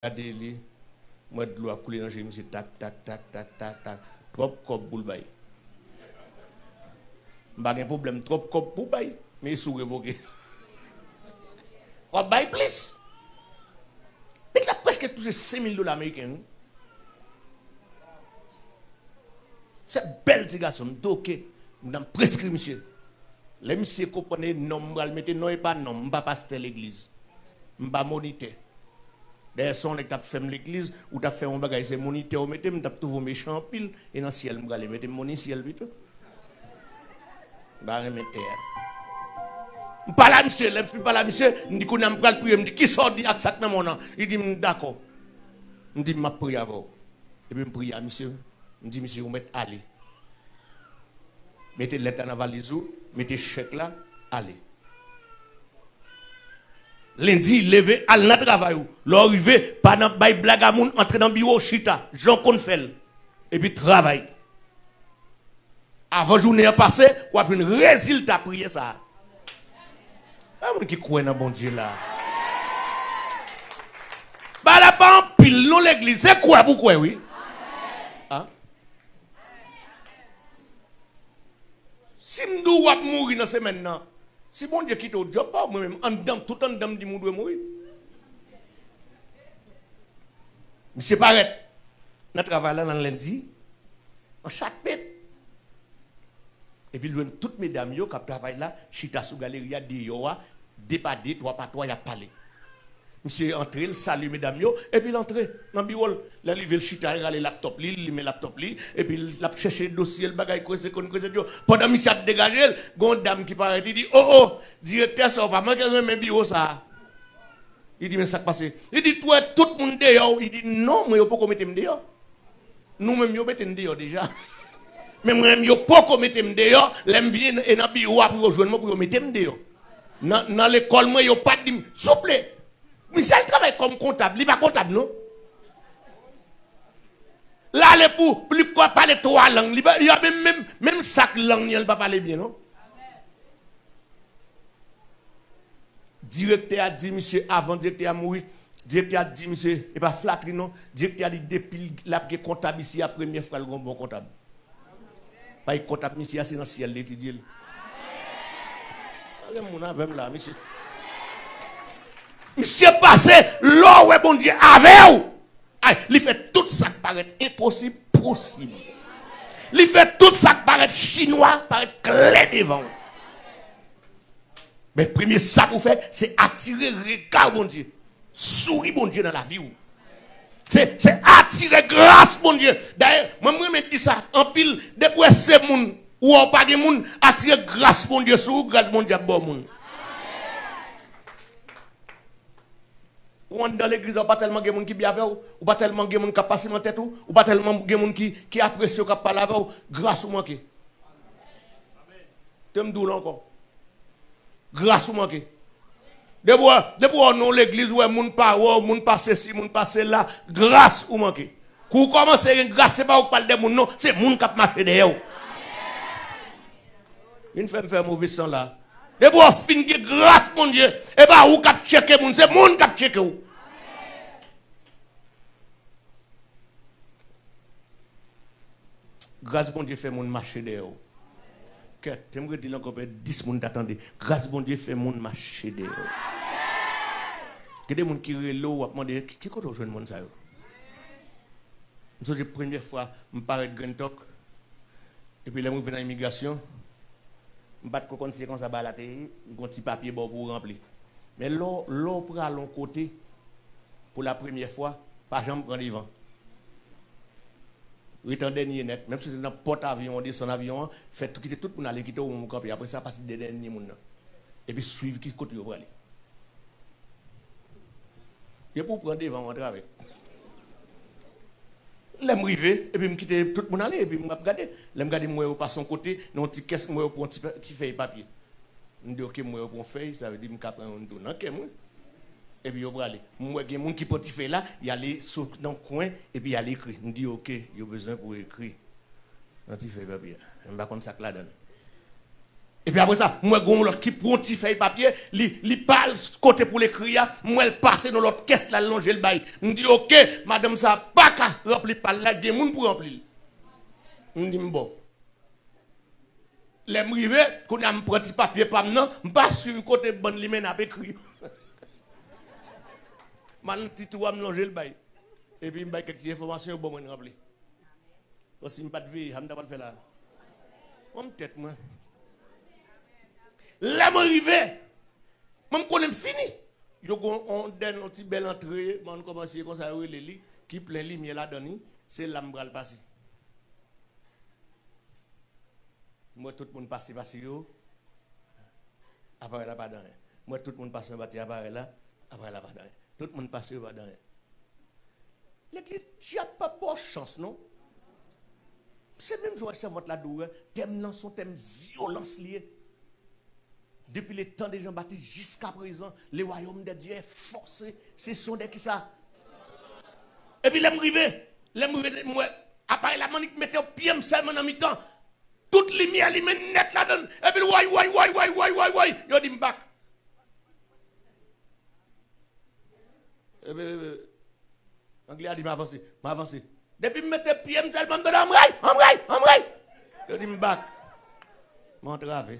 Regardez lui, moi de l'eau a coulé dans monsieur tac tac tac tac tac tac trop cop boule bay. Pas de problème trop cop pour bay mais sous révoqué. Cop bay plus. Mais il a presque touché $5,000 américains. C'est belle petit garçon, toqué, dans prescrit monsieur. Les monsieur comprenez non, m'bral mettez non et pas non, m'pas pasteur l'église. M'pas moniteur. D'ailleurs son que t'as fait l'église ou t'as fait un bagage c'est moniteur mettez m't'a trouvé méchant pile et dans ciel m'bral mettez mon ciel vite. Bah remettez. M'pas là monsieur, je pas là monsieur, m'dit qu'on a m'bral prier, m'dit qui sort dit ak ça dans mon nom. Il dit d'accord. M'dit m'a prier avant. Et puis m'prier à monsieur. M'dit monsieur vous mettez aller. Mettez lettre dans la valise, mettez chèque là, allez. Lundi, levé, à la travail. L'arrivée, pas dans bail blague à moun, entrer dans le bureau, chita, Jean Confel. Et puis travail. Avant journée à passer, ou après un résultat prier ça. Ah, moun qui croit dans bon Dieu là. Bah là, pas en pile, non l'église, c'est quoi pour quoi, oui? Hein? Si m'dou wap mourir dans ce maintenant, si bon Dieu quitte au job, pas moi-même, tout en dedans, dit m'ou doit mourir. Monsieur Barrett, nous travaillons dans lundi, en chaque bête. Et puis, toutes mesdames qui travaillent là, chita sous galerie, dépadé, 3 par 3, il a parlé. Monsieur entré, il salue mesdames, et puis il entre dans le bureau, là, il veut chita, il a le laptop, il met le laptop, et puis il a cherché le dossier, le bagage, pendant que monsieur a dégagé, il y a une dame qui paraît, il dit, oh, directeur, ça va pas, moi, je vais mettre bureau ça. Il dit, mais ça passe. Il dit, toi, tout le monde dehors. Il dit, non, moi, je ne peux pas mettre dehors. Nous-mêmes, nous mettons dehors déjà. Mais moi-même, je ne peux pas mettre dehors. Je viens dans le bureau pour rejoindre moi pour mettre dehors. Dans l'école, moi, je ne peux pas dire, s'il vous plaît. Michel travaille comme comptable. Il n'est pas comptable, non? Là, il ne peut pas parler 3 langues. Il y a même 5 langues, il ne peut pas parler bien, non? Directeur a dit, monsieur, avant directeur a mouru, directeur a dit, monsieur, et pas flatterie, non? Directeur a dit, depuis la comptable ici, la première fois, le bon comptable. Pas le comptable, monsieur, c'est dans le ciel d'étudier. Là, monsieur. Monsieur passé, l'eau, ouais, bon Dieu, avec vous. Il fait tout ça qui paraît impossible, possible. Il fait tout ça qui paraît chinois, paraît clair devant. Mais le premier ça pour faire, c'est attirer le regard, mon Dieu. Sourire, mon Dieu, dans la vie. C'est attirer grâce, mon Dieu. D'ailleurs, moi, je me dis ça, en pile, depuis ces gens, ou en pas de gens, attirer grâce, mon Dieu, sur grâce, mon Dieu, bon monde. Ou dans l'église, on pas tellement de gens qui bien avec vous, ou pas tellement de gens qui passent en tête, ou pas tellement de gens qui apprécient, qui parlent avec vous, grâce ou manqué. Tu me dis encore. Grâce ou manqué. Depuis on l'église où moun pas moun passe ci moun passe là grâce ou manqué. Quand commence une grâce c'est pas ou parle de moun non, c'est moun qui marcher derrière. Une fait me faire mauvais sang là. Depuis on fin que grâce mon Dieu et pas ou qui checker moun, c'est moun qui checker ou. Grâce mon Dieu fait moun marcher derrière. Que j'aimerais dire encore 10 moun t'attendez. Grâce bon Dieu fait moun marcher derrière. Que des gens qui relou ou demander qui compte rejoindre monde ça yo. C'est la première fois me parler de Grand Talk et puis là me venir dans immigration me battre comme ça ba la tête, un petit papier pour remplir. Mais l'eau pour à l'on côté pour la première fois pas jamais prendre devant. Retan dernier net, même si c'est dans porte-avion, on descend avion, fait tout quitter tout pour aller quitter au mon camp et après ça partir des derniers moun. Et puis suivre qui côté pour aller. Et pour prendre devant rentrer avec. L'aime river et puis me quitter tout le monde aller et puis me regarder. L'aime regarder moi par son côté, non petit caisse moi pour un petit feuille papier. Me dit OK moi pour feuille, ça veut dire me prendre un don. OK moi. Et puis, il aller. Moi, il y a des gens qui peuvent faire là, il y a les dans le coin, et puis il y a l'écrit. Je dis, OK, il y a besoin pour écrire. Dans le papier. Je ne sais pas comment ça la donne. Et puis après ça, moi, j'ai l'autre qui prend un petit feuille papier, il parle côté pour l'écrire, moi, elle passe dans l'autre caisse, là, longer le bail. Je dis, ok, madame, ça pas qu'à remplir par là, il y a des gens pour remplir. Je dis, bon. Les m'rivé, qu'on a un petit papier par maintenant, je pas sur côté bon limène à écrit. Man, petit tout, je longer le bail. Et puis, je vais quelques informations pour me remplir. Parce que je ne pas de vie, je ne pas de faire là. On tête, moi. Là, m'arrivé, même quand on fini, on donne une petite belle entrée, on commence comme ça, qui plein de lumière là-dedans, c'est là que je passer. Moi, tout le monde passe, après là, pas de rien. Moi, tout le monde passe, après là, pas de rien. Tout le monde passe, pas de rien. L'église, il n'y a pas de chance, non? C'est même jour, c'est votre douleur, thème non, son thème violence lié. Depuis le temps de Jean-Baptiste jusqu'à présent, le royaume de Dieu est forcé. C'est son de qui ça? Et puis, moi, après la manique, mettez au pied, seulement en mi-temps. Toute lumière, elle met net là-dedans. Et puis, ouais. Yo dit m'back. Et puis, Anglais a dit m'avancer. Depuis, mettez pied, seulement dedans, m'ray. Yo dit m'back. M'entrave.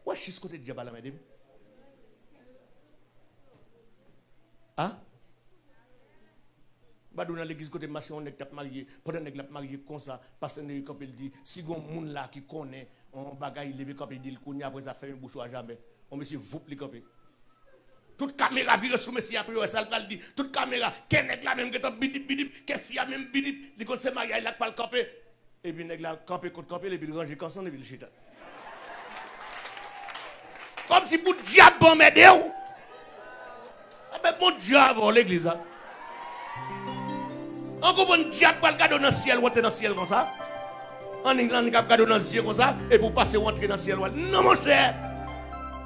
Ouais, je suis ce côté de Diable, madame. Hein? Bah, dans l'église, côté machin, on est marié. Pendant que nous marié comme ça, parce que nous, comme il dit, si on a là qui connaît, on bagaille, levé comme il dit, le après ça fait un bouchon à jamais. On monsieur vous les copé. Toute caméra vire sur monsieur après, ça le dit. Toute caméra, qu'un est là même, qui est bidip, qu'un fille même bidip, il compte se marier, il a pas le campé. Et puis, il a campé contre campé, et puis il range quand son, et puis le chita. Comme si pour diable bon m'aider. Ah ben mon diable l'église. On comprend diable pas le cadeau dans le ciel, rentrer dans le ciel comme ça. En England, cap cadeau dans le ciel comme ça et pour passer rentrer dans le ciel. Non mon cher.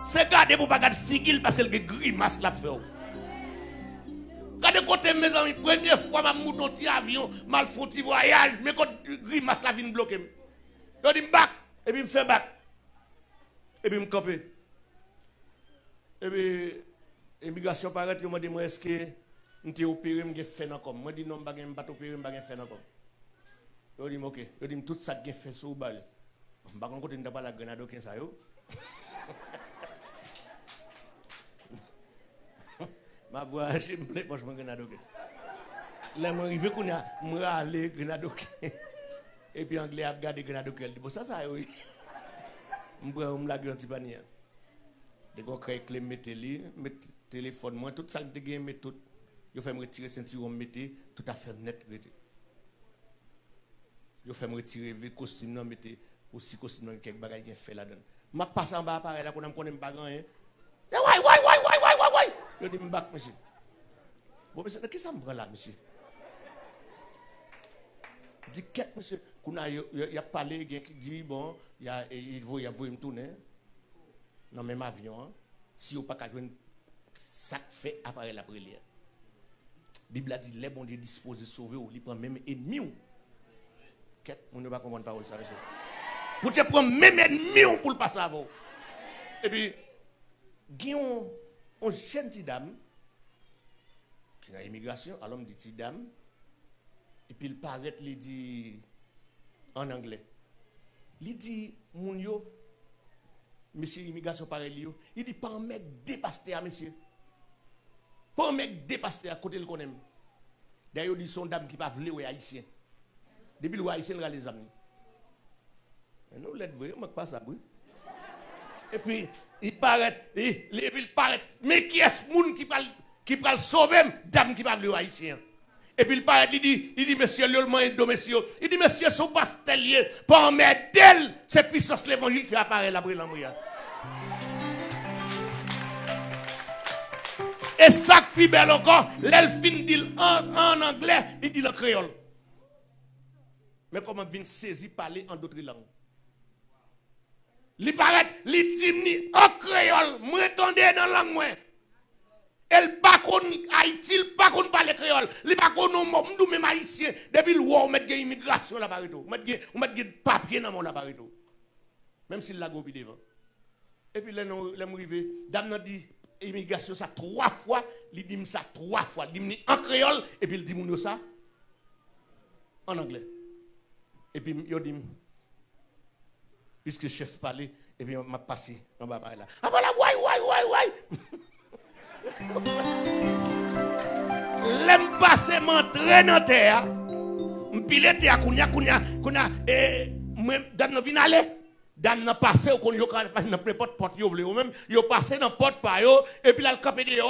C'est garder pour pas garder figure parce que le grimace la fait. Regardez côté mes amis, première fois m'a monté un petit avion, mal font petit voyage, mais quand grimace la vient bloquer. Je dis back et puis me fait back. Et puis me camper. Et puis, l'immigration paraît, je me dis, est-ce que je suis opéré, je fait encore? Moi, je dis, non, je ne suis pas opéré, je ne fait encore. Je dis, ok. Je dis, tout ça que je fait sur le bal. Je ne sais pas la grenade, ok, ça y est. Ma voix, je me plaît, je me grenade, ok. Là, je arrive, je me râle, grenade, ok. Et puis, anglais a regardé grenade, ok. Il dit, bon, ça, oui. Je me la un petit panier. Dès qu'on crée clé, mettez-les, mettez téléphone, moi, tout ça que vous avez, tout. Je fais me retirer ceinture, mettez, tout à fait net, mettez. Je fais me retirer le costume, mettez, aussi costume, quelques bagages qui fait là-dedans. Je passe en bas, pareil, là, qu'on ne connaît pas rien. Ouais. Je dis, m'bac, monsieur. Bon, monsieur, qu'est-ce que ça me prend là, monsieur? Dis, qu'est-ce monsieur? Il a parlé, il dit, bon, il veut me tourner. Dans le même avion, si vous n'avez pas jouer ça fait après la prière. La Bible a dit, les bons Dieu disposés sauver ou, ils prennent même ennemi. On ne va pas comprendre parole ça. Pour te prendre même ennemi pour le passer à vous. Et puis, il y a une jeune petite dame qui est dans l'immigration, alors on dit petite dame, et puis il paraît, il dit en anglais. Il dit, mon yo, monsieur immigration pareil, il dit pas un mec dépassé à monsieur. Pas un mec dépassé à côté le qu'on aime. D'ailleurs, il dit son dame qui pas vle ou haïtien. Depuis le haïtien il a les amis. Mais nous l'êtes vrai, on pas ça bruit. Et puis il paraît mais qui est ce monde qui parle sauver dame qui pas vle ou haïtien. Et puis il paraît il dit monsieur l'olman et monsieur, il dit monsieur son pastelier pas un mec d'elle, c'est puissance l'évangile qui apparaît là brûlant brillant. Et ça qui plus belle encore, l'elfine dit en anglais, il dit en créole. Mais comment vient saisir parler en d'autres langues? Il paraît, il dit en créole, moi entendez dans la langue moi. Elle pas qu'on Haïti, il pas qu'on parle créole, il pas qu'on nous même haïtien. Depuis le roi on met immigration là bas tout. On met papier dans mon là bas tout. même s'il l'a gobi devant. Et puis, là, nous arrivons, dame nous dit, immigration, ça 3 fois, il dit ça 3 fois, il dit en créole, et puis il dit ça en anglais. Et puis, il dit, puisque le chef parlait, et puis, m'a passé en bas là. Ah voilà, l'aime passer m'entrer dans terre. M'pile terre kounya dame vinn aller. Dame n'a passé ou qu'on yo passer dans n'importe porte yo vle ou même yo passer dans porte pa yo et puis là le camper de yo.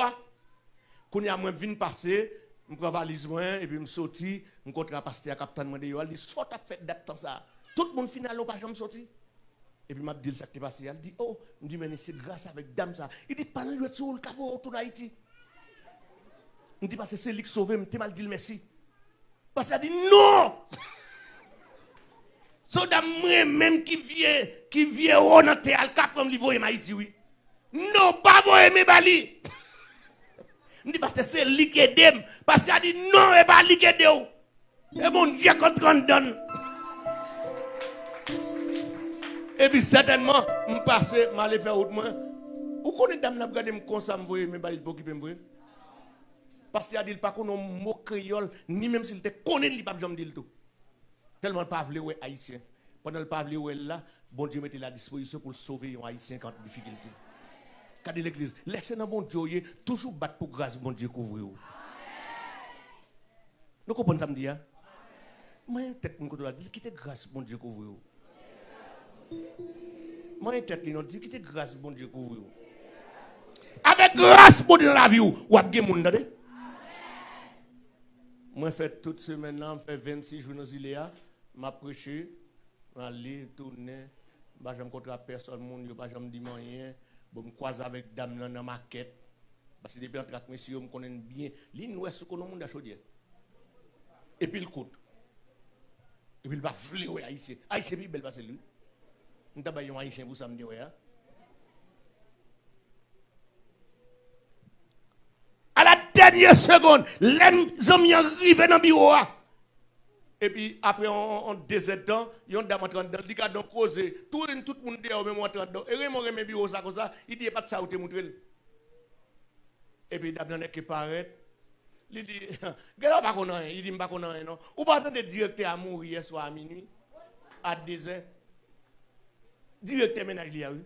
Kounya moi vinn passer, m'prend valise moi et puis m'sorti, m'contre pasteur capitaine moi de yo, il dit sort a fait date temps ça. Tout le monde final ou pas jamais sorti. Et puis m'a dit ça qui passé, il dit oh, me dit mais c'est grâce avec dame ça. Il dit pas le sur le cavo tout Haïti. Me dit parce que c'est lui qui sauvé, me mal dit merci. Parce qu'il a dit non. So dame même qui vient au dans terre cap comme livre Haïti oui. Non, pas voyer mes bali. Me dit parce que c'est lui qui aide parce qu'il a dit non et pas lui qui aide. Et mon Dieu contre donne. Et puis certainement, je passe, je vais faire autre moins. Vous connaissez dame n'a regardé comme ça me voyer mes balles pour occuper me. Parce qu'il a dit pas qu'on a mot créole ni même s'il te connaît il pas jamais dire tout. Tellement pas vle ouais haïtien. Pendant le pas vle ouais là, bon Dieu mettait la disposition pour sauver un haïtien quand difficulté. Quand l'église, laissez dans bon Dieu toujours battre pour grâce bon Dieu couvrir. Nous comprenons ça me dit hein. Moi tête mon côté là dit quitter grâce bon Dieu couvrir. Moi tête li non dit quitter grâce bon Dieu couvrir. Avec grâce bon Dieu dans la vie ou ap gen moun dade. Moi fait toute semaine là, fait 26 jours dans Iléa, m'a prêché, m'a aller tourner, bah j'aime contre personne monde, yo pas jamais dit rien, bon me croise avec dame dans ma quête. Parce que depuis entre monsieur me connaît bien, l'in ouest qu'on monde à chaudière. Et puis le coûte. Et puis il va fler ouais haïtien. Haïtien puis belle parce lui. On t'a ba yon haïtien pour ça me dire ouais. À la dernière seconde, les amis arrivent dans le bureau. Et puis, après, en 2 heures de temps, ils ont d'abord dans le cadre de causer. Tout le monde dit au même moment. Et Raymond remet bureau ça comme ça. Il dit pas de ça ou te montrer. Et puis, d'abord, il paraît. Il dit, pas qu'on a, il dit pas qu'on a, non. Ou pas attendre le directeur à mourir hier soir à minuit, à 2 heures. Directeur ménage, il y a eu.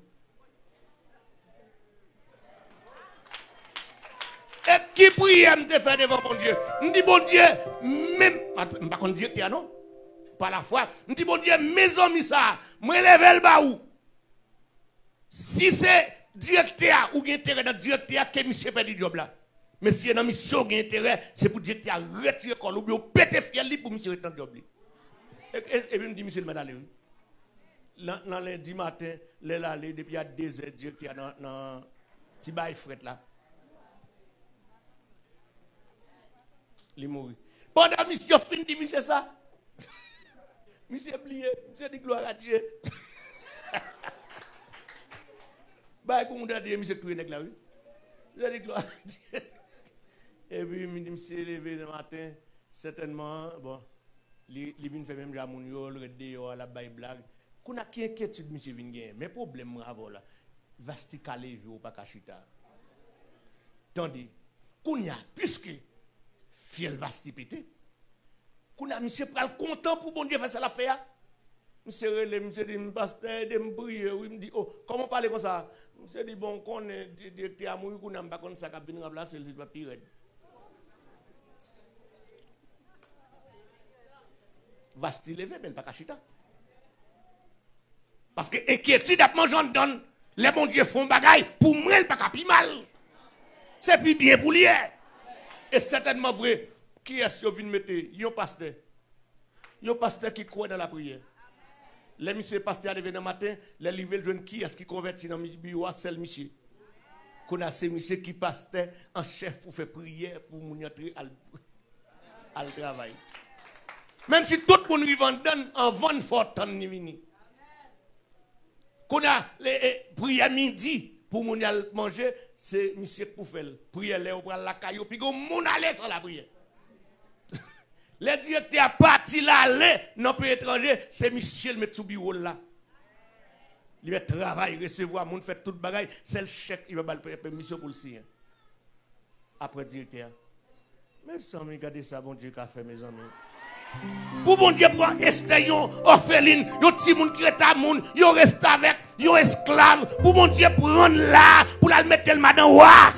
Et qui prie me faire devant mon Dieu? Je dis bon Dieu, même, je ne vais pas dire non, par la foi. Je dis bon Dieu, mes amis ça, moi lève le bas ou. Si c'est directeur ou intérêt dans directeur, que monsieur perd du job là. Mais si dans mission ou intérêt, c'est pour directeur retirer le col ou péter fiel pour monsieur retirer le job. Et puis je dis monsieur le madame, dans lundi matin, l'aller depuis à 2 heures, directeur dans petit bail fret là. Il mourit. Pendant mission fin dit monsieur ça. Monsieur oublié, monsieur dit gloire à Dieu. Bah comme on dit monsieur tout nèg là oui. Monsieur dit gloire à Dieu. Et puis monsieur levé le matin, certainement bon, il vient faire même jamoun yo, le dehors la bail blague. Qu'on a qui inquiétude monsieur vinn gagner, mais problème avant là. Vasti calé ou pas kachita. Tandis qu'on y a puisque fiel va se péter. Qu'on a monsieur pral content pour bon Dieu faire ça l'affaire. Monsieur relé monsieur dit pasteur de me prier, oui me dit oh comment parler comme ça. Monsieur dit bon qu'on est directeur à mourir qu'on n'a pas comme ça qu'a venir remplacer le papier. Va se lever mais pas cachita. Parce que inquiétude a mangé donne les bon Dieu font bagaille pour moi il pas capi mal. C'est plus bien pour lui. Et certainement vrai, qui est-ce que vous venez mettre? Yon pasteur. Yon pasteur qui croit dans la prière. Les monsieur pasteur arrivé dans le matin, les livres jeunes qui est-ce qui convertit dans le bureau, c'est le monsieur. Qu'on a ces monsieur qui pasteur en chef pour faire prière pour mon entrer à le travail. Même si tout le monde arrive en vente forte en vini. Qu'on a les prières midi. Pour mon manger, c'est monsieur pour faire. Prière, là, on prend la caillou, puis on aller sur la prière. Les directeurs partis là, dans le pays étranger, c'est Michel met sous bureau là. Il va travailler, recevoir, moun fait tout bagaille, c'est le chèque, il va pas le permission pour le signer. Après directeur. Mais ça, regardez ça, bon Dieu, qu'a fait mes amis. Pour bon Dieu, prendre Esther, yon orpheline, yon petit moun qui est à moun, yon reste avec, yon esclave, pour bon Dieu, prendre là, pour la mettre le madan, ouah!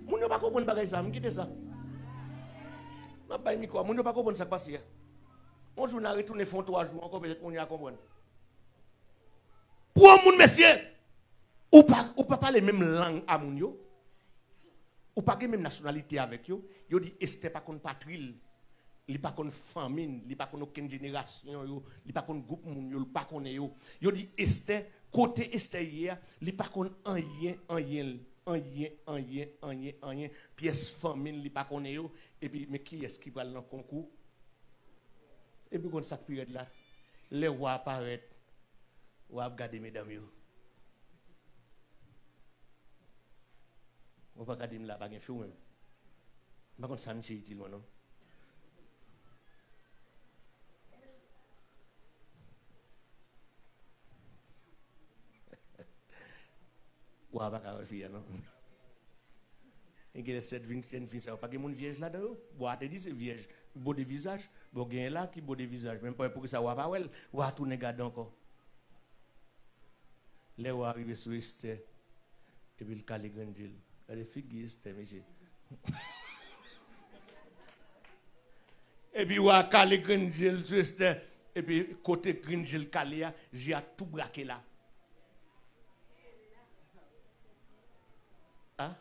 Moun yon pas comprendre bagaille ça, m'quitte ça. M'a pas micro, moun yon pas comprendre ça passe. On joue, on a retourné fond 3 jours, encore peut-être on y a comprendre. Pour un moun, monsieur, ou pas parler même langue à moun yo, ou pas même nationalité avec yo, yo dit Esther pas contre patrie, li pas contre famine, li pas contre aucune génération yo, li pas contre groupe moun yo, li pas contre yo. Yo dit Esther côté Esther hier, li pas contre rien, pièce famine li pas contre yo et puis mais qui est-ce qui va dans concours? Et puis quand ça période là, les rois apparaissent, ou à regarder mesdames yo. On va regarder là pas gain fou même. Par contre ça monsieur utile non. Ou à pas fille non. Et que cette vingtaine fille ça pas que mon vierge là dedans. Bois te dit c'est vierge, beau de visage, bon gain là qui beau de visage, même pas pour que ça va pas well, ou à tourner garder encore. Les ou arriver sur Esther et puis le calé grandil. Elle figure Esther monsieur. Et puis ou à calé grandil sur Esther et puis côté grandil calé j'ai tout braqué là. Hein?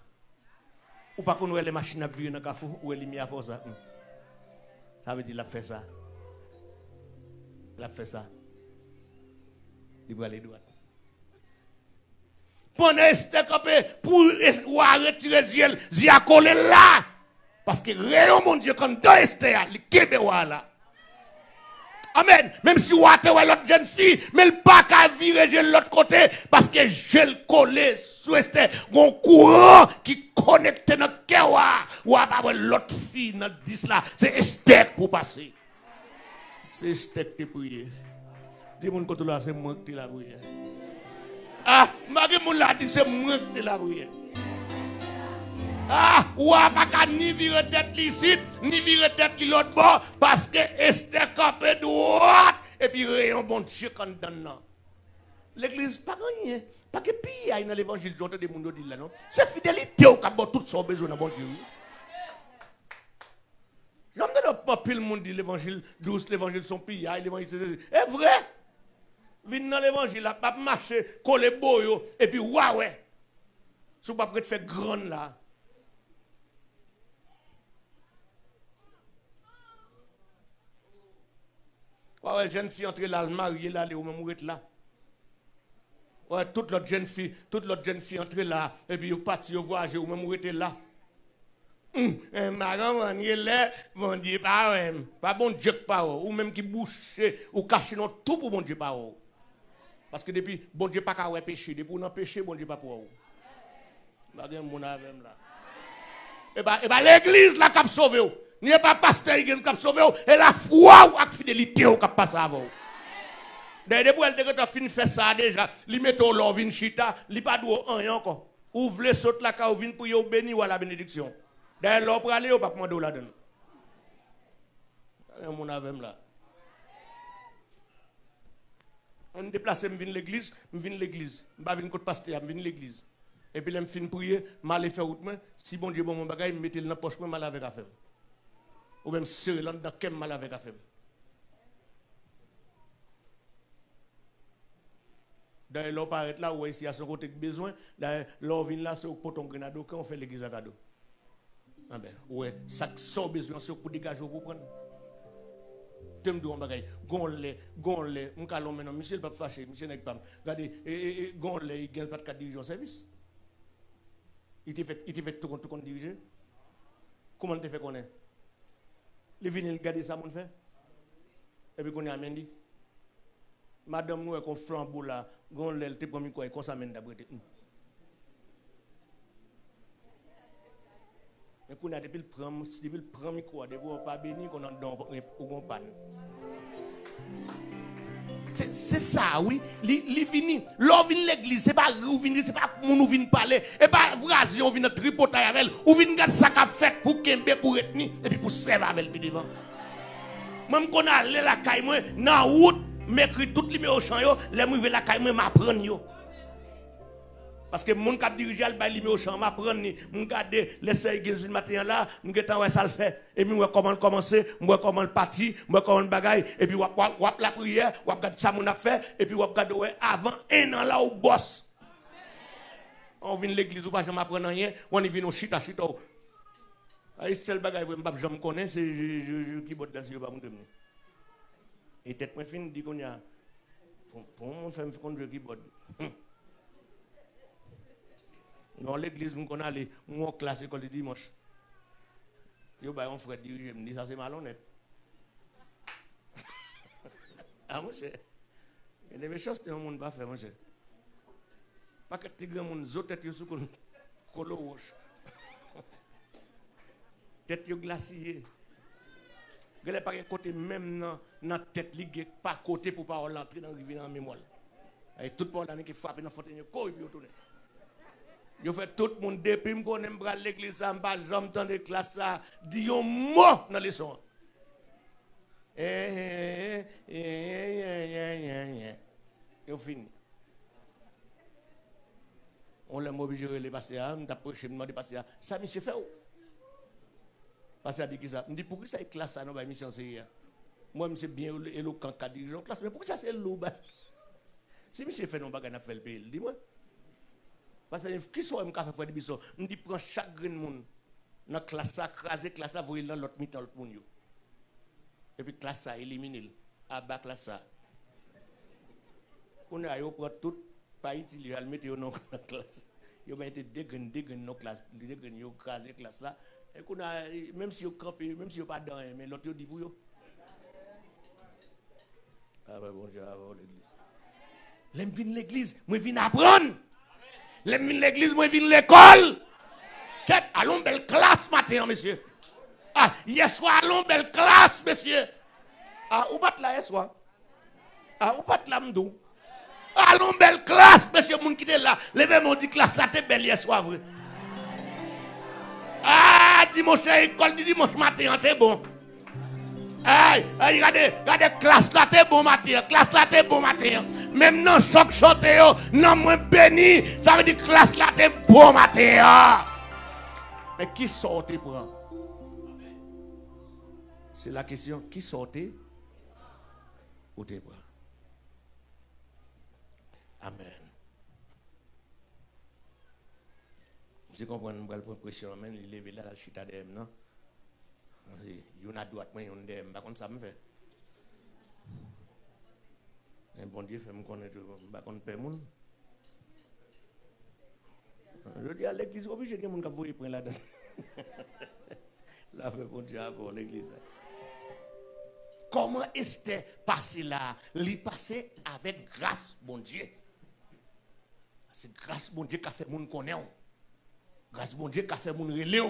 Ou pas qu'on voit les machines à virer dans le cafou ou les mis à force ça. Ça veut dire qu'il a fait ça. Il a fait ça. Il va aller droit. Pendant Esther pour retirer Ziel, Zi a collé là. Parce que réellement, mon Dieu, quand dans Esther, il kebe là. Amen. Même si vous avez l'autre jeune fille, mais le pas qu'à virer de l'autre côté, parce que je le collé sous Esther, un courant qui connecte dans le cœur, ou à l'autre fille dans 10 là, c'est Esther pour passer. C'est Esther qui prier. Dis-moi que là, c'est moi qui la prière. Ah, Marie l'a dit, c'est moi qui la prière. Ah, ou a pas ni virer tête ici, ni virer tête l'autre bord, parce que Esther campé droite, et puis rayon bon Dieu quand dedans. L'église, pas rien, pas que pire dans l'évangile, j'entends des gens dire là, non? C'est fidélité au cap, tout son besoin dans bon Dieu. J'entends pas pile le monde dit l'évangile, douce, l'évangile son pire, l'évangile c'est vrai. Vin dans l'évangile, là, pas marcher, coller boyo, et puis ouais. Si vous pas prêt faire grand là. Ouais, jeune fille entre là, mariée là, elle est mourir là. Ouais, toute l'autre jeune fille entre là, et puis vous parti au voyage, ou même mourir là. Maman, il est là, bon Dieu, pas bon Dieu, pas ou même qui bouche, ou cache non tout pour bon Dieu, pas. Parce que depuis, bon Dieu pas qu'à péché. Depuis on a péché, bon Dieu pas pour vous. Mon avec là. Et bah l'église là qui a sauvé. N'y a pas pasteur qui a sauvé. Et la foi ou la fidélité qui a passé avant. D'ailleurs, depuis elle a fini faire ça déjà. Li met au love in chita. Li pas d'où rien encore. Ouvrez saute la ka ou vin pour yo béni ou à la bénédiction. D'ailleurs, l'on pour aller ou pas demander la donne. Mon avec là. On déplace, je viens l'église, je ne pas venir côté pasteur, je viens l'église. Et puis, je finis prier, je vais faire route, si bon Dieu bon mon bagage, je mets dans la poche, je vais avec la femme. Ou même serrer dans le cœur, je vais avec la femme. D'ailleurs, l'on paraît là, où ici, à son côté besoin, d'ailleurs, l'on vient là, c'est au poton grenado, quand on fait l'église à cadeau. Ah ben, ouais, ça sort besoin, c'est pour dégager, pour prendre. Tem do bagay gonle on ka l'homme maintenant monsieur pas fâché monsieur n'est pas regardez gonle il gagne pas de diriger service il te fait tout compte diriger comment te fait connaître les venir regarder ça mon fait et puis qu'on a amené madame nous qu'on flambeau là gonle elle te prend quoi comme ça mène d'abriter mais qu'on a depuis le prend micro de vous pas béni qu'on en donne ou qu'on panne. C'est ça, oui. Li fini. L'on vient l'église, c'est pas ou vient, c'est pas mon ou vient parler. Et pas vraser, on vient tripoter avec elle. Ou vient garder ça qu'a fait pour kembe, pour retenir, et puis pour servir avec elle devant. Même qu'on a allé la caille, moi, dans route, m'écrit tout le au champ, les mouves la caille, moi, m'apprendre yo. Parce que mon cap dirigeant le bail au champ m'apprendre ni mon garder les seuils gaz matin là m'getan ouais ça le fait et puis moi comment commencer moi comment partir moi comment bagaille et puis wap la prière wap garder ça mon a fait et puis wap garder ouais avant un an là au boss on vient l'église ou pas jamais apprendre rien on y vient au chita ay seul bagaille moi pas jamais connais c'est qui botte dans yeux pas mon et tête moi fin dit qu'on y a pour mon faire me conduire qui botte. Dans l'église, on a allé, on classe école le dimanche. Yo, bah, on frère diriger, me dit ça c'est malhonnête. Ah, mon cher. Et les méchants, c'est un monde pas fait, mon cher. Pas que tu grand monde, zo tête yo sous colo roche. Tête yo glacier. Gele pas un côté même dans tête li pas côté pour pas rentrer dans rivière dans mémoire. Et tout le monde qui frappe dans fontaine ko et puis retourner. Yo fait tout le monde depuis me connaît me l'église ça pas jamais dans de classe ça dit un mot dans leçon. Yo fini. On l'a obligé de passer à me d'approcher me demander passer à ça monsieur fait où? Passer à dit qui ça? Me dit pourquoi ça est classe ça dans ba mission c'est moi monsieur bien éloquent qu'a dirigeant classe mais pourquoi ça c'est lourd? Si monsieur fait non bagarre n'a fait le pays dis-moi. Parce que qui soit me faire des bisous, me dit prend chaque grain monde dans classe ça craser classe ça voyer dans l'autre mi-temps l'autre monde yo. Et puis classe ça éliminer abat classe ça. On a yo prend tout pas utiliser le mettre dans classe. Yo mettre des grains dans classe, des grains yo craser classe là et qu'on a même si yo camper, même si yo pas dans mais l'autre yo dit pour yo. Ah ben bon Dieu avant l'église. L'aime vinn l'église, moi vinn apprendre. L'aime vinn l'église, moi vinn l'école. Qu'est allons belle classe matin monsieur. Ah, hier soir allons belle classe monsieur. Ah, ou pas là hier soir. Ah, ou pas là m'dou. Allons belle classe monsieur moun qui était là. Les mêmes ont dit classe ça t'es belle hier soir vrai. Ah, dimanche école dimanche matin t'es bon. Aïe, regardez, classe là t'es bon matin, classe là t'es bon matin. Même non choc chanté yo, non moins béni, ça veut dire classe là t'es bon matin. Mais qui sortait prend? C'est la question, qui sortait ou t'es prend? Amen. Je comprends, nous allons prendre pression, mais il est là, la chita de non? Il y a droite, mais il y a une dème. Ça me fait. Un bon Dieu fait me connaître. Je ne sais pas. Je dis à l'église, obligé que mon capot prenne là-dedans. Là, bon Dieu, avant l'église. Comment Esther passé là? Il passé avec grâce, bon Dieu. C'est grâce, bon Dieu, qui a fait mon connaître. Grâce, bon Dieu, qui a fait mon relais.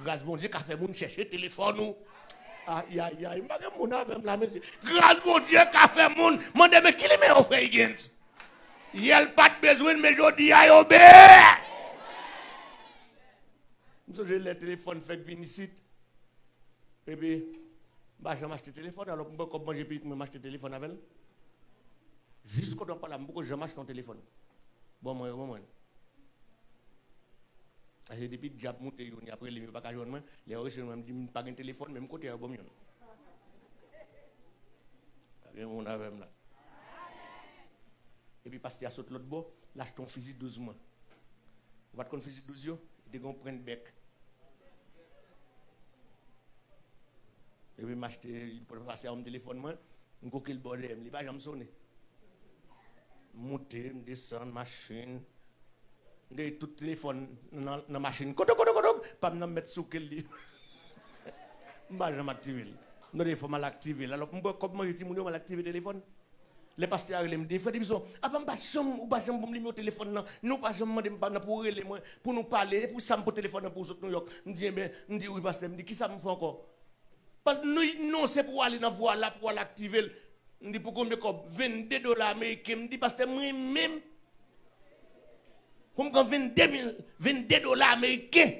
Grâce bon Dieu qui a fait moun chercher téléphone. Aïe aïe aïe, m'a mon avec la monsieur. Grâce bon Dieu qui a fait moun, mon mais qui le met au frère Higgins. Il pas besoin mais jodi aïe obé. Monsieur j'ai le téléphone fait venir ici. Et puis bah j'ai acheté téléphone alors comment j'ai pu m'acheter téléphone avec elle. Jusqu'au temps pas là, pourquoi je m'achète ton téléphone. Bon. Parce que depuis que j'ai monté, après les pas joindre moi, les reçus me dit pas un téléphone même côté bon mieux. On a même là. Et puis parce qu'il y a saute l'autre bord, lâche ton fusil 12 mois. Va te fusil 12 yo, il te prendre bec. Et puis m'acheter il peut passer un téléphone moi, on coquille le bordel, il va jamais sonner. Monter, descendre machine de tout téléphone dans la machine. Pas me mettre sous quel livre. Je ne vais pas activer. Non, il faut mal activer. Alors, comment je dis, je vais activer le téléphone? Les pasteurs me disent, frère, ils avant pas chambre ou pas chambre pour me mettre au téléphone, nous pas chambre pour nous parler, pour ça me téléphone pour New York. Je dis, oui, pasteur, me dit, qui ça me fait encore? Parce que non, c'est pour aller dans voie là, pour l'activer. Je dis pour combien de 22 dollars américains. Je dis parce que moi même. Comme quand 22 dollars américains.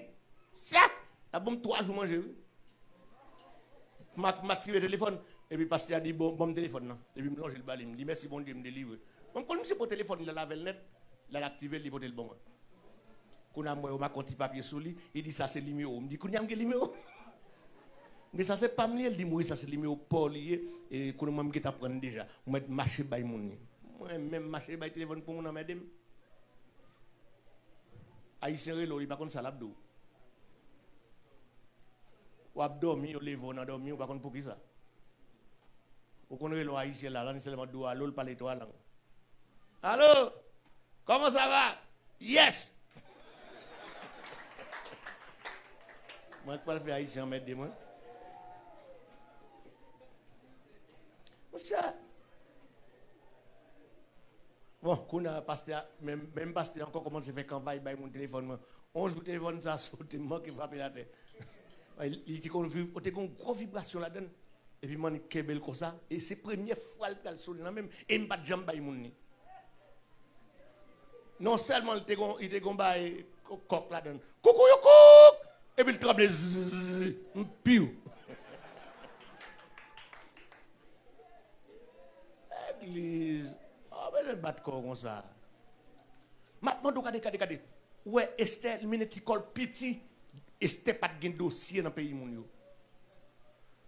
Ça, t'as bon 3 jours manger. Je tiré le téléphone. Et puis pasteur a dit bon téléphone. Et puis je me le bal. Il me dit merci bon Dieu, me délivre. Comme quand je pour téléphone, il a lavé le net. Il a activé, il a le bon. Quand on a compté papier sur lui, il dit ça c'est le numéro. Il me dit qu'on a un numéro. Mais ça c'est pas moi, il dit moi ça c'est le numéro Paul et qu'on m'a mis à prendre déjà. Moi marcher by mon. Moi même marcher by téléphone pour mon madame. Haïtien relo, il pas contre ça l'abdo. Ou abdomi, ou levo na dormi, ou pas contre pour qui ça. Ou connaît le haïtien là, là seulement do allô, parler toi là. Allô? Comment ça va? Yes. Moi je parle faire haïtien mettre moi. Bon, qu'on a pasteur, même pasteur encore comment je fais campagne by mon téléphone. On joue téléphone ça saute moi qui frappe la tête. Il dit qu'on vit, on a une grosse vibration là-dedans. Et puis moi je kebel comme ça et c'est première fois le sonne là même et me pas jambe by mon ni. Non seulement il était gon by coq là-dedans. Coucou yo coq et puis il tremble piou. Église. Ah, mais je ne bats pas comme ça. Maintenant, regardez. Ouais, Esther, le petit col petit, Esther pas de dossier dans le pays.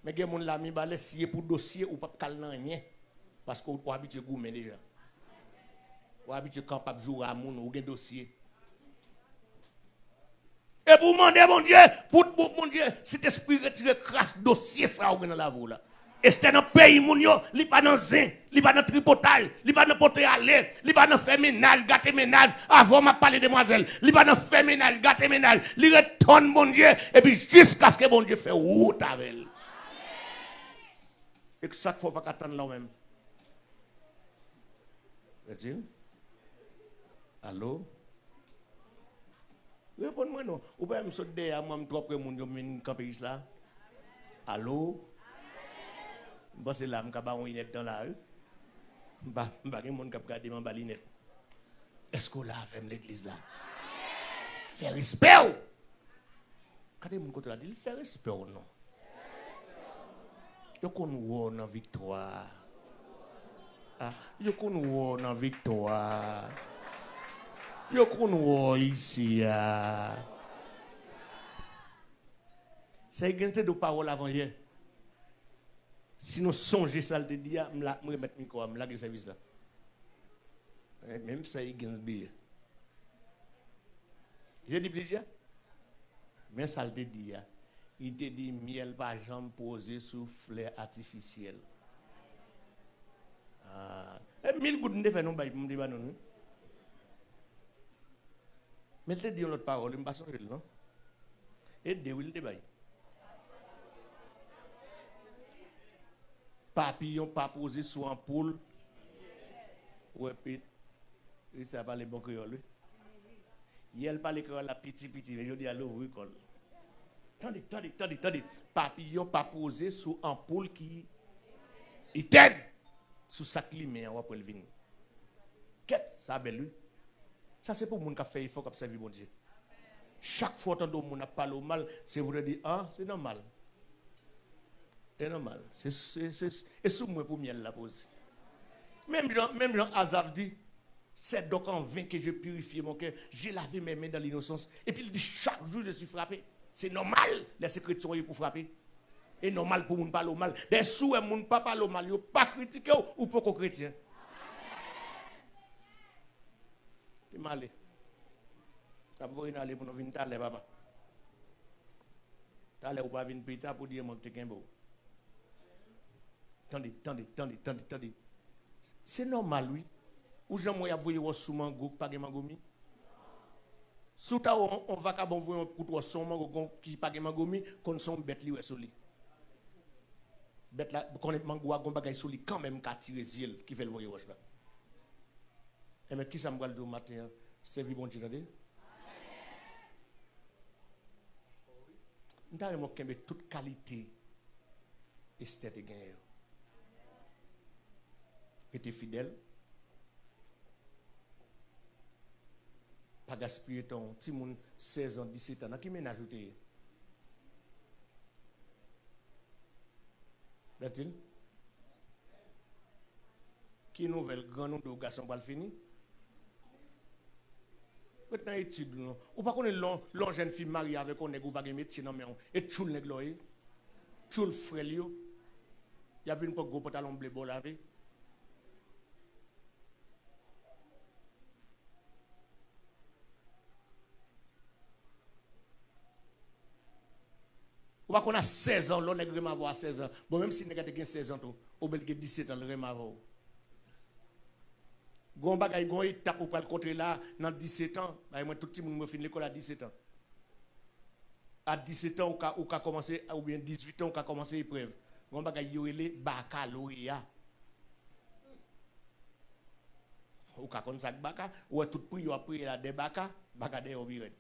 Mais il y a des gens qui ont laissé pour dossier ou pas de rien. Parce qu'on est habitué à goumer déjà. On est habitué à jouer à moun ou un dossier. Et pour demander, mon Dieu, mon Dieu, cet esprit retire crasse dossier ça ou dans la voie là. Et c'était dans le pays, mon yo, li pas dans zin, li pas dans tripotage, li pas dans porte aller, li pas dans fait ménage, gâter ménage, avant m'a parlé demoiselle, li pas dans fait ménage, gâter ménage, li retourne, mon Dieu, et puis jusqu'à ce que mon Dieu fait route avec elle. Et que ça ne faut pas attendre là même. Est-il? Allô? Réponds-moi non. Ou pas me sauter à moi, me trop que mon Dieu me camper là. Allô? Bon, c'est là, je vais avoir une dans la rue. Je vais regarder mon balinette. Est-ce qu'on l'a fait l'église là? Faire respect! Quand mon côté là, il fait respect ou non? Yo qu'on voit dans victoire. Yo qu'on voit dans victoire. Yo qu'on voit ici. C'est une de parole avant hier. Si nous songeons ça, te dit, je vais remettre le micro, je vais service là. Même ça, il gagne bien. J'ai dit plaisir. Mais ça te dit, il te dit, miel par jambe posé sous fleur artificielle. Et 1000 gouttes de fait, nous, nous. Mais il te dit une autre parole, je ne vais pas changer, non? Et de où il te baille. Papillon pas posé sur un poule. Ouais, puis, il ne pas les bons créoles. Il parle créole la petit, mais je dis à l'ouvre école. Attendez. Papillon pas posé sur un poule qui. Il t'aide. Sous sa climée, on va pour le venir. Qu'est-ce que ça belle lui? Ça, c'est pour les gens qui ont fait effort, qui ont servi bon Dieu. Chaque fois que on a parlé mal, c'est pour dire, c'est normal. C'est normal. C'est sous moi pour miel la pose. Même Jean Azaf dit, c'est donc en vain que je purifie mon cœur. J'ai lavé mes mains dans l'innocence. Et puis il dit, chaque jour je suis frappé. C'est normal, les secrets sont pour frapper. Et normal pour moun parler mal. Des sous et moun pas parler mal, yo pas critiquer ou pas chrétien. C'est malé. Ça va aller pour nous venir t'aller papa. T'aller ou pas venir pita pour dire mon te beau. Attendez. C'est normal, oui. Ou j'en moi voyer au sous mango, pas de mangomi. Sous ta on va qu'à bon voyer pour toi son mango qui pas de mangomi, qu'on son bête li ou soli. Bête là, qu'on est mango à gon bagay soli quand même qu'à tirer ziel qui fait le voyer roche là. Et mais qui ça me va le dire matin, c'est bon Dieu attendez. Nous avons toute qualité esthétique. Restez fidèle. Pas gaspiller ton petit monde 16 ans, 17 ans. Qui ménage ajouté? Bertine? Qui nouvelle grand nombre de garçons pour le finir? Maintenant, étude, ou pas qu'on est long jeune fille mariée avec un ou pas de métier, non, mais et tout le nègre, tout le frère, il y avait une gros pantalon bleu bon lavé. Ou pas qu'on a 16 ans, l'on est vraiment avoir 16 ans. Bon, même si on a 16 ans, ou bien 17 ans, l'on est vraiment avoir. Gon bagay gon étape pour le contre là dans 17 ans, moi tout le monde me finit l'école à 17 ans. À 17 ans ou ka commencer ou bien 18 ans ou ka commencer épreuve. Gon bagay yo relé baccalauréat. Ou ka kon sak baka ou tout prix yo après la des baka de obiré.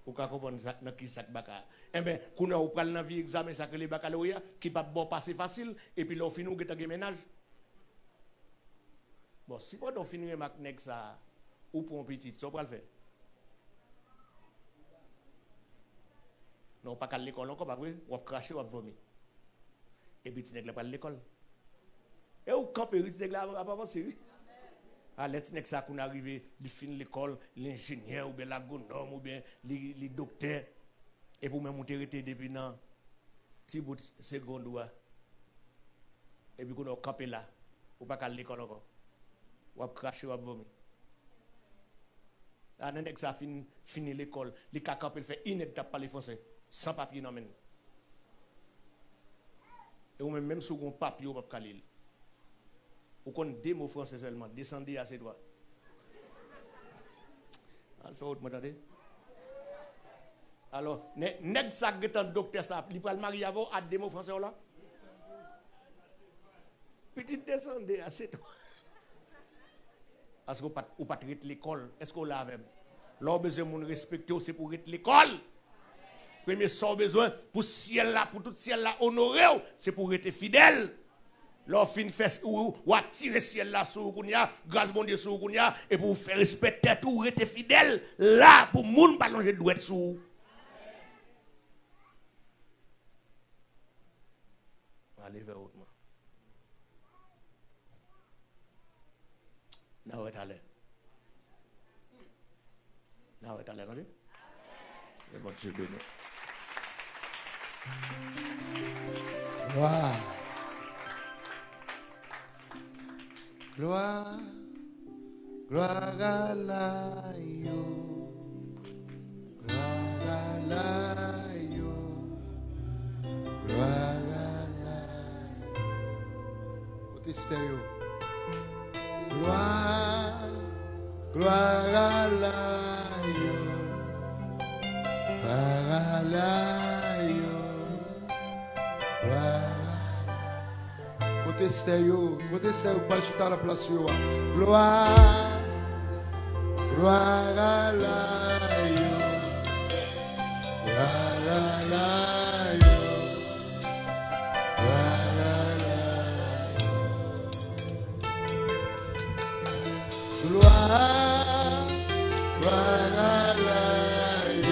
Ou ka comprendre ça dans qui sak baka. Eh ben kouna ou pral dans vie examen ça que les baccalauréat qui pas bon passer facile et puis là fin ou geta ménage. Bon, si on finit avec ça, ou pour un petit, ça va le faire. Non, pas qu'à l'école encore, pas vrai, on va cracher, on va vomir. Et puis, tu n'es pas à l'école. Et où camper, tu n'es pas avancer. Ah, les petits ça qu'on arrive, ils finissent l'école, l'ingénieur, ou bien l'agronome, ou bien les docteurs. Et pour me monter depuis dans petit bout de seconde, et puis qu'on a campé là, ou pas qu'à l'école encore. Ou à cracher ou à vomir. Là, on ça fini l'école, les caca peut faire ineptable par les français, sans papier non men. Et ou même si on papier ou pas caler. Ou qu'on deux mots français seulement, descendez à ses doigts. On fait autre m'entendez? Alors, nèg ça que docteur ça, il peut le marier avant à deux mots français là. Petit descendez à ses doigts. Parce qu'on ou pas traiter l'école, est-ce qu'on l'a avec? L'on besoin de respecter, c'est pour être l'école. Premier sans besoin pour ciel là, pour tout ciel là honorer, c'est pour être fidèle. L'on fin fait ou attirer ciel là sur kounya, grâce bon Dieu sur kounya et pour faire respecter tout, être fidèle là pour moun pas longer doit être sous. Allez vers autrement. Now it's allé. Now it's allé, non? Et bon Dieu béni. Gloire. Gloire. Gloire à l'aïe. Gloire à l'aïe. Gloire à l'aïe. Côté stéréo. Gloire, gloire à l'aïe, gloire à l'aïe, gloire. Côté stéréo, pas le chuter à la place. Gloire, gloire à l'aïe, gloire à l'aïe, gloire à l'aïe. Gloire, gloire à l'aïe.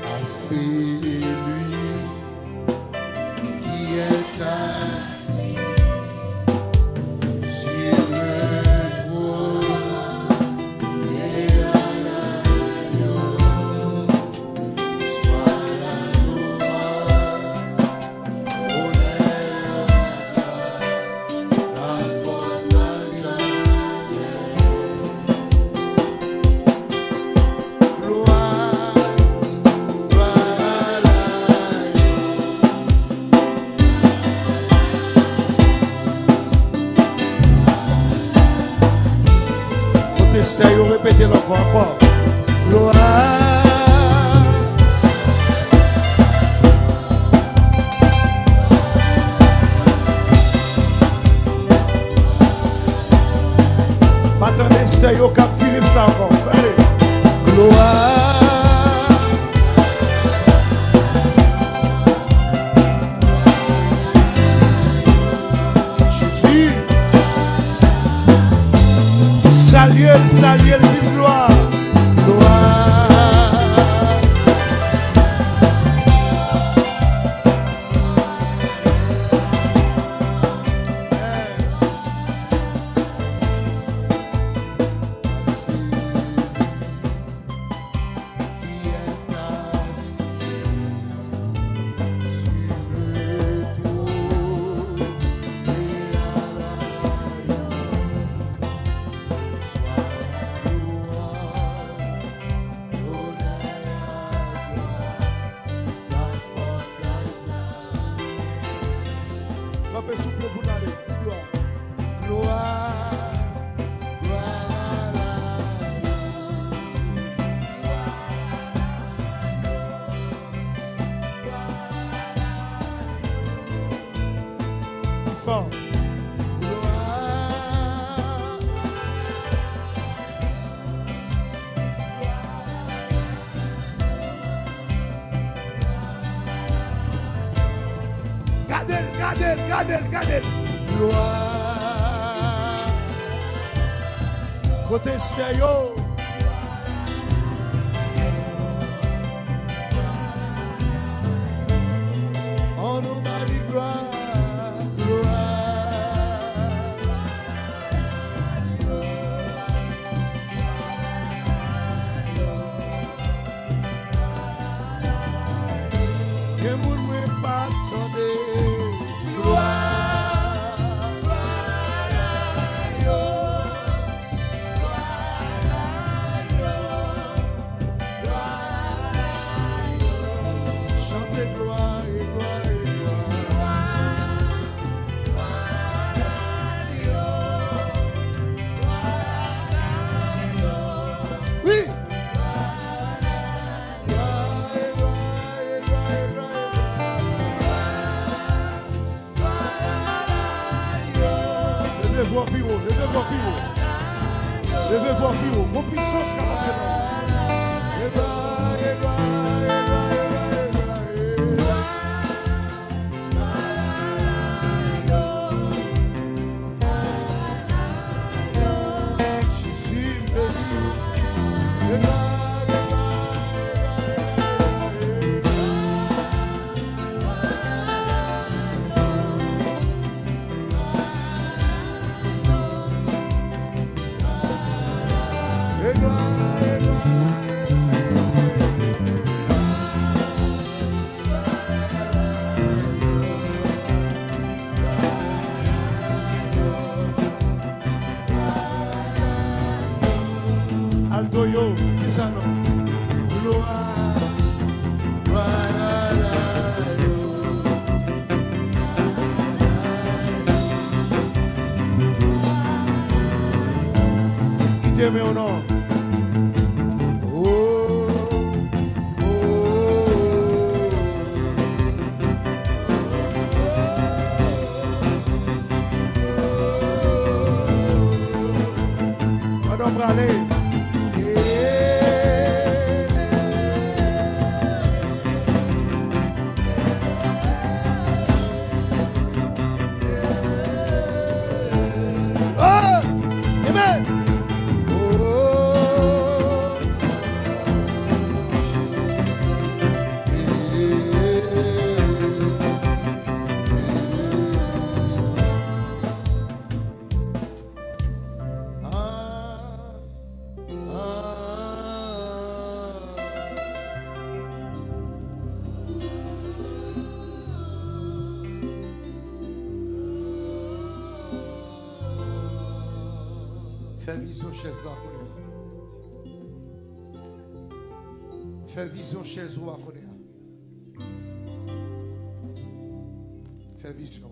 Ah, c'est lui qui est assis sur le trône et à l'agneau. Sois la louange, honneur, la force à jamais. Gloire, gloire à l'aïe. Côté stéréo, répétez-le encore. Gloire. Attendez, stéréo, captivez ça encore. Allez. Gloire. saluer, elle dit gloire. Gloire. Gardez. Gloire. Côté stéréo. On nous a dit gloire. Que vous ne pas attendez. Levez vos pieds haut. Vos puissances qu'a mais au nom. Madame Bralé. Fais vision chaise là. Fais vision chaise là. Fais vision.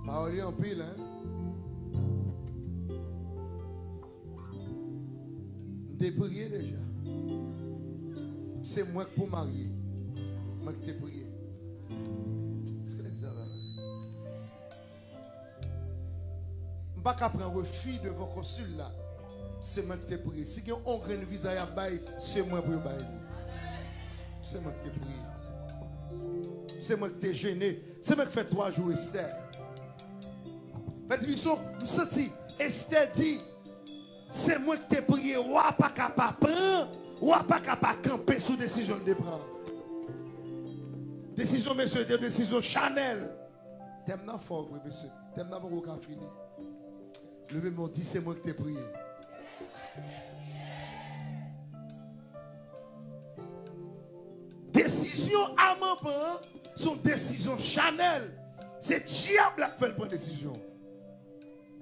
Parole en pile, hein. T'es prié déjà. C'est moi qui pour marier. Moi qui t'ai prié. Pas qu'à prendre refus de vos consuls là. C'est moi qui t'ai prié. Si on a un grand visa à bailler, c'est moi pour bailler. C'est moi qui t'ai prié. C'est moi qui t'ai gêné. C'est moi qui fait 3 jours Esther. Petit Bisson, je senti, Esther dit, c'est moi qui t'ai prié, ou pas capable prendre, ou pas capable camper sous décision de prendre. Décision, monsieur, décision Chanel. T'aimes n'a fort, monsieur. T'aimes n'a pas qu'à finir. Le même mot dit, c'est moi qui t'ai prié. Décision à mon père, son décision Chanel. C'est diable qui fait la décision.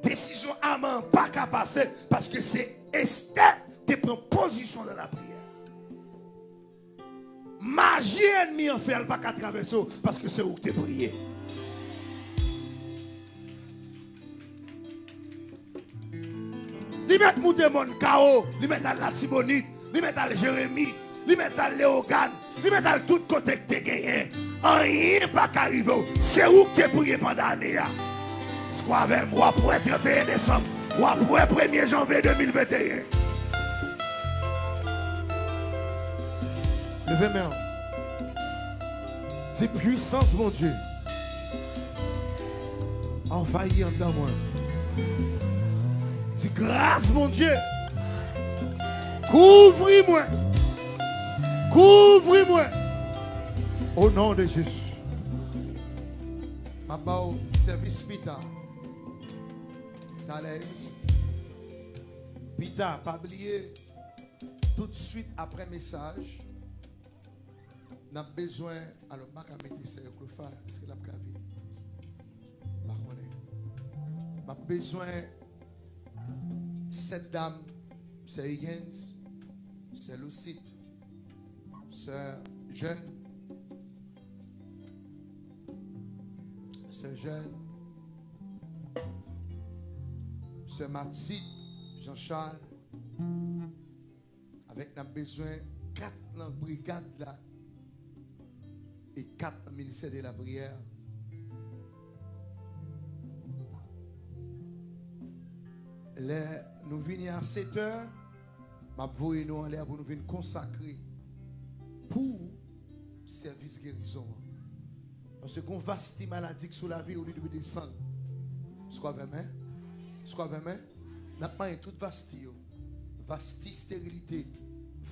Décision à mon pas qu'à passer parce que c'est Esther qui prend position dans la prière. Magie ennemi en fait, elle pas qu'à traverser parce que c'est où tu es prié. Li met mou démon Kao, li met à la Tibonite, li met à Jérémie, li met à Léogane, li met à tout côté que tu gagné. Rien pas qu'arriver. C'est où que tu es prié pendant l'année. Soit avec moi pour le 31 décembre, ou pour le 1er janvier 2021. Levez main. C'est puissance, mon Dieu. Envahir en dedans moi. C'est grâce, mon Dieu. Couvre-moi. Couvre-moi. Au nom de Jésus. Papa, au service Pita. Pita, pas oublier. Tout de suite après message. On a besoin. Alors, je vais mettre ça avec le phare. Est-ce que la venir? On a besoin. Cette dame, c'est Higgins, c'est Lucide, c'est jeune, c'est Mathilde, Jean-Charles, avec nous besoin 4 dans la brigade là et 4 dans le ministère de la prière. Nous venons à 7 heures, nous en l'air pour nous venir consacrer pour service guérison. Parce qu'on vaste maladie sur la vie, au lieu de descendre. C'est quoi vraiment? C'est quoi vraiment? N'a pas toute vaste, vaste stérilité,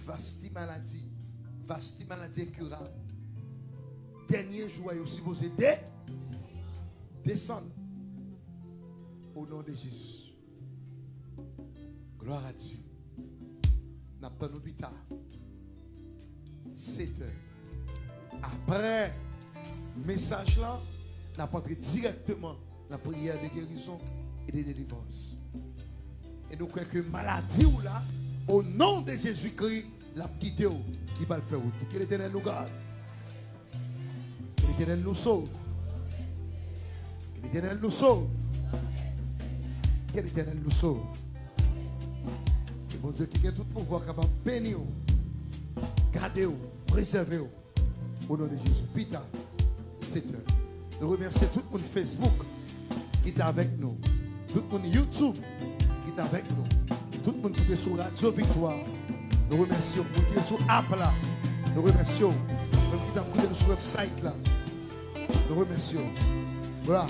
vaste maladie incurable. Dernier jour, il est supposé descendre au nom de Jésus. Gloire à Dieu. Nous avons un hôpital. 7 heures. Après le message là, nous avons entré directement la prière de guérison et de délivrance. Et nous croyons que maladie ou là, au nom de Jésus-Christ, la petite il va le faire. Que l'Éternel nous garde. Que l'Éternel nous sauve. Que l'Éternel nous sauve. Que l'Éternel nous sauve. Mon Dieu qui a tout pouvoir capable de bénir, garder, préserver. Au nom de Jésus. Pita, 7 heures. Nous remercions tout le monde Facebook qui est avec nous. Tout le monde YouTube qui est avec nous. Tout le monde qui est sur Radio Victoire. Nous remercions tout le monde qui est sur App là. Nous remercions tout le monde qui est sur le website là. Nous remercions. Voilà.